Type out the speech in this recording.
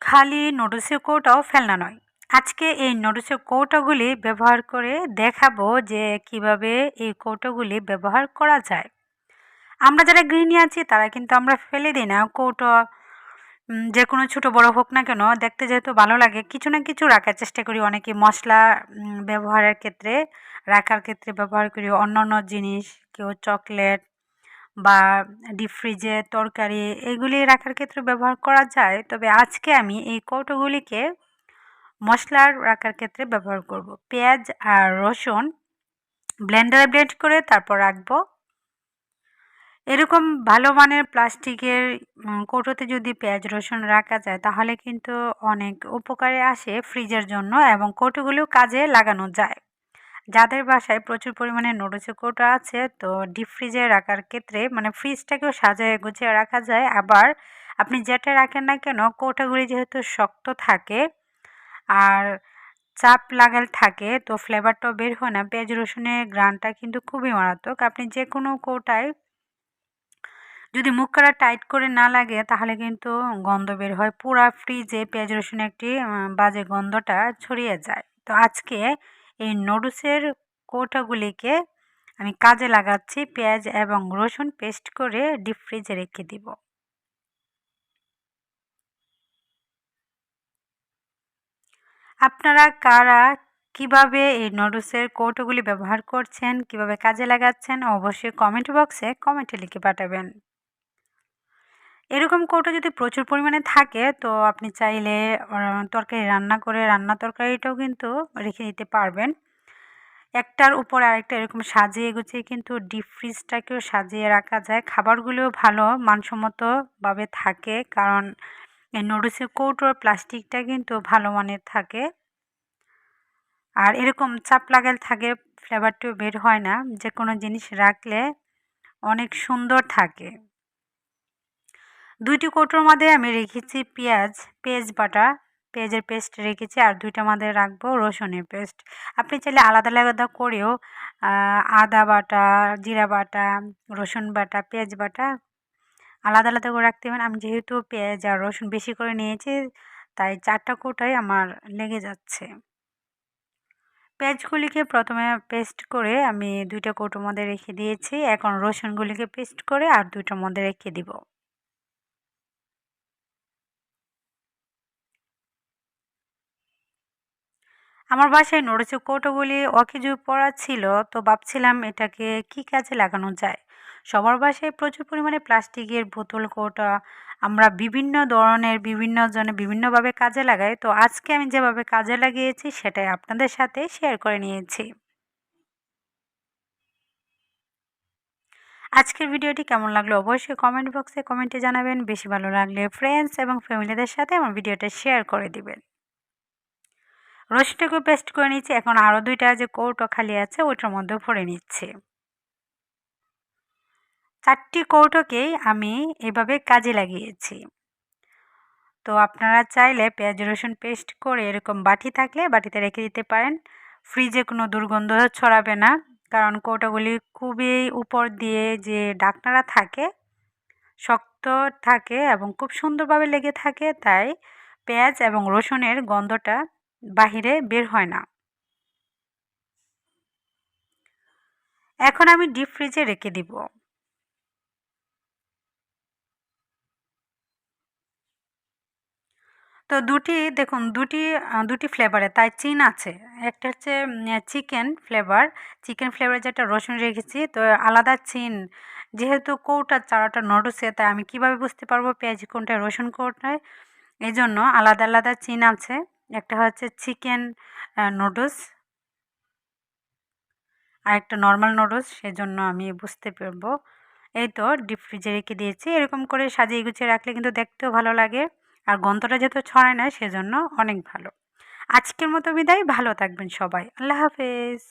খালি নুডলসের কৌটাও ফেলনা নয়। আজকে এই নুডলসের কৌটাগুলি ব্যবহার করে দেখাবো যে কিভাবে এই কৌটাগুলি ব্যবহার করা যায়। আমরা যারা গৃহিণী আছি তারা কিন্তু আমরা ফেলে দিই না কৌটো। যে কোনো ছোটো বড় হোক না কেন, দেখতে যেহেতু ভালো লাগে কিছু না কিছু রাখার চেষ্টা করি। অনেকে মশলা ব্যবহারের ক্ষেত্রে রাখার ক্ষেত্রে ব্যবহার করি অন্য অন্য জিনিস, কেউ চকলেট বা ডিপ ফ্রিজে তরকারি এগুলি রাখার ক্ষেত্রে ব্যবহার করা যায়। তবে আজকে আমি এই কৌটোগুলিকে মশলার রাখার ক্ষেত্রে ব্যবহার করব। পেঁয়াজ আর রসুন ব্লেন্ডারে ব্লেন্ড করে তারপর রাখবো। এরকম ভালো মানের প্লাস্টিকের কৌটোতে যদি পেঁয়াজ রসুন রাখা যায় তাহলে কিন্তু অনেক উপকারে আসে ফ্রিজের জন্য, এবং কৌটোগুলিও কাজে লাগানো যায়। যাদের বাসায় প্রচুর পরিমাণে নুডলসের কৌটো আছে, তো ডিপ ফ্রিজে রাখার ক্ষেত্রে মানে ফ্রিজটাকেও সাজায় গুছিয়ে রাখা যায়। আবার আপনি যেটা রাখেন না কেন কৌটোগুলি যেহেতু শক্ত থাকে আর চাপ লাগাল থাকে, তো ফ্লেভারটাও বের হয় না। পেঁয়াজ রসুনের ঘ্রাণটা কিন্তু খুবই মারাত্মক। আপনি যে কোনো কৌটায় যদি মুখ করা টাইট করে না লাগে তাহলে কিন্তু গন্ধ বের হয়। পুরা ফ্রিজে পেঁয়াজ রসুনের একটি বাজে গন্ধটা ছড়িয়ে যায়। তো আজকে এই নুডলসের কৌটাগুলিকে আমি কাজে লাগাচ্ছি। পেঁয়াজ এবং রসুন পেস্ট করে ডিপ ফ্রিজে রেখে দিব। আপনারা কারা কিভাবে এই নুডলসের কৌটোগুলি ব্যবহার করছেন, কিভাবে কাজে লাগাচ্ছেন, অবশ্যই কমেন্ট বক্সে কমেন্টে লিখে পাঠাবেন। এরকম কৌটো যদি প্রচুর পরিমাণে থাকে তো আপনি চাইলে তরকারি রান্না করে রান্না তরকারিটাও কিন্তু রেখে দিতে পারবেন। একটার উপর আরেকটা এরকম সাজিয়ে গুছিয়ে কিন্তু ডিপ ফ্রিজটাকেও সাজিয়ে রাখা যায়। খাবারগুলোও ভালো মানসম্মতভাবে থাকে, কারণ এই নুডলসের কৌটোর প্লাস্টিকটা কিন্তু ভালো মানের থাকে। আর এরকম চাপ লাগাল থাকে, ফ্লেভারটিও বের হয় না। যে কোনো জিনিস রাখলে অনেক সুন্দর থাকে। দুইটি কৌটোর মধ্যে আমি রেখেছি পেঁয়াজ বাটা, পেঁয়াজের পেস্ট রেখেছি, আর দুইটার মধ্যে রাখবো রসুনের পেস্ট। আপনি চাইলে আলাদা আলাদা করেও আদা বাটা, জিরা বাটা, রসুন বাটা, পেঁয়াজ বাটা আলাদা আলাদা করে রাখতে পারেন। আমি যেহেতু পেঁয়াজ আর রসুন বেশি করে নিয়েছি তাই 4টা কৌটায় আমার লেগে যাচ্ছে। পেঁয়াজগুলিকে প্রথমে পেস্ট করে আমি 2টা কৌটোর মধ্যে রেখে দিয়েছি। এখন রসুনগুলিকে পেস্ট করে আর 2টার মধ্যে রেখে দিব। আমার বাসায় নুডলসের কৌটোগুলি অকেজো পড়া ছিল, তো ভাবছিলাম এটাকে কি কাজে লাগানো যায়। সবার বাসায় প্রচুর পরিমাণে প্লাস্টিকের বোতল কৌটা আমরা বিভিন্ন ধরনের বিভিন্ন জনে বিভিন্নভাবে কাজে লাগাই। তো আজকে আমি যেভাবে কাজে লাগিয়েছি সেটাই আপনাদের সাথে শেয়ার করে নিয়েছি। আজকের ভিডিওটি কেমন লাগলো অবশ্যই কমেন্ট বক্সে কমেন্টে জানাবেন। বেশি ভালো লাগলে ফ্রেন্ডস এবং ফ্যামিলিদের সাথে আমার ভিডিওটা শেয়ার করে দিবেন। রসুনটাকে পেস্ট করে নিচ্ছি। এখন আরও 2টা যে কৌটো খালি আছে ওইটার মধ্যে ভরে নিচ্ছি। 4টি কৌটোকেই আমি এভাবে কাজে লাগিয়েছি। তো আপনারা চাইলে পেঁয়াজ রসুন পেস্ট করে এরকম বাটি থাকলে বাটিতে রেখে দিতে পারেন। ফ্রিজে কোনো দুর্গন্ধ ছড়াবে না, কারণ কৌটোগুলি খুবই উপর দিয়ে যে ঢাকনাটা থাকে শক্ত থাকে এবং খুব সুন্দরভাবে লেগে থাকে, তাই পেঁয়াজ এবং রসুনের গন্ধটা বাহিরে বের হয় না। এখন আমি ডিপ ফ্রিজে রেখে দিব। তো দেখুন দুটি ফ্লেভারে তাই চিন আছে। একটা হচ্ছে চিকেন ফ্লেভার যেটা রসুন রেখেছি, তো আলাদা চিন। যেহেতু কৌটা 4টা নুডলসে, তাই আমি কিভাবে বুঝতে পারবো পেঁয়াজ কোনটায় রসুন কোনটায়, এই জন্য আলাদা আলাদা চিন আছে। একটা হচ্ছে চিকেন নুডলস আর একটা নর্মাল নুডলস, সেজন্য আমি বুঝতে পারবো। এই তো ডিপ ফ্রিজে রেখে দিয়েছি। এরকম করে সাজিয়ে গুছিয়ে রাখলে কিন্তু দেখতেও ভালো লাগে, আর গন্ধটা যেহেতু ছড়ায় না সেজন্য অনেক ভালো। আজকের মতো বিদায়, ভালো থাকবেন সবাই। আল্লাহ হাফেজ।